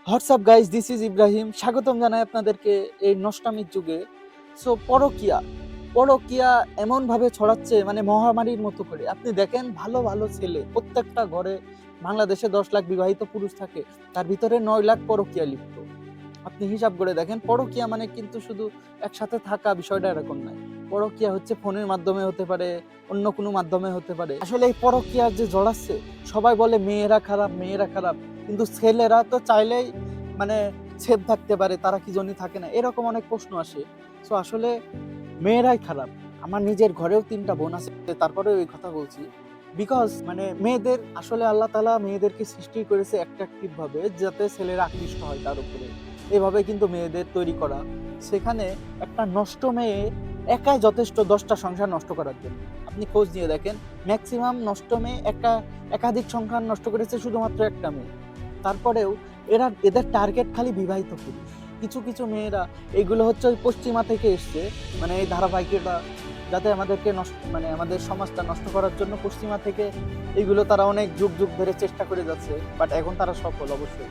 WhatsApp guys, this is Ibrahim. স্বাগতম জানাই আপনাদেরকে এই নষ্টামির যুগে। সো পরকিয়া পরকিয়া এমন ভাবে ছড়াচ্ছে, মানে মহামারীর মতো করে। আপনি দেখেন, ভালো ভালো ছেলে প্রত্যেকটা ঘরে বাংলাদেশে 10 লাখ বিবাহিত পুরুষ থাকে, তার ভিতরে 9 লাখ পরকিয়া লিপ্ত। আপনি হিসাব করে দেখেন, পরকিয়া মানে কিন্তু শুধু একসাথে থাকা বিষয়টা এরকম নয়। পরকিয়া হচ্ছে ফোনের মাধ্যমে হতে পারে, অন্য কোনো মাধ্যমে হতে পারে। আসলে এই পরকিয়া যে জড়াচ্ছে, সবাই বলে মেয়েরা খারাপ, মেয়েরা খারাপ, কিন্তু ছেলেরা তো চাইলেই মানে সেফ থাকতে পারে, তারা কি জন্য থাকে না, এরকম অনেক প্রশ্ন আসে। সো আসলে মেয়েরাই খারাপ। আমার নিজের ঘরেও 3টা বোন আছে, তারপরেও এই কথা বলছি। বিকজ মানে মেয়েদের আসলে আল্লাহ তাআলা মেয়েদেরকে সৃষ্টি করেছে অ্যাট্রাকটিভ ভাবে, যাতে ছেলেরা আকৃষ্ট হয় তার উপরে। এভাবে কিন্তু মেয়েদের তৈরি করা। সেখানে একটা নষ্ট মেয়ে একাই যথেষ্ট 10টা সংসার নষ্ট করার জন্য। আপনি খোঁজ নিয়ে দেখেন, ম্যাক্সিমাম নষ্ট মেয়ে একাধিক সংসার নষ্ট করেছে শুধুমাত্র একটা মেয়ে। তারপরেও এদের টার্গেট খালি বিবাহিত পুরুষ। কিছু কিছু মেয়েরা, এগুলো হচ্ছে ওই পশ্চিমা থেকে এসছে, মানে এই ধারাবাহিকতা, যাতে আমাদেরকে নষ্ট, মানে আমাদের সমাজটা নষ্ট করার জন্য পশ্চিমা থেকে এইগুলো তারা অনেক যুগ যুগ ধরে চেষ্টা করে যাচ্ছে। বাট এখন তারা সফল অবশ্যই।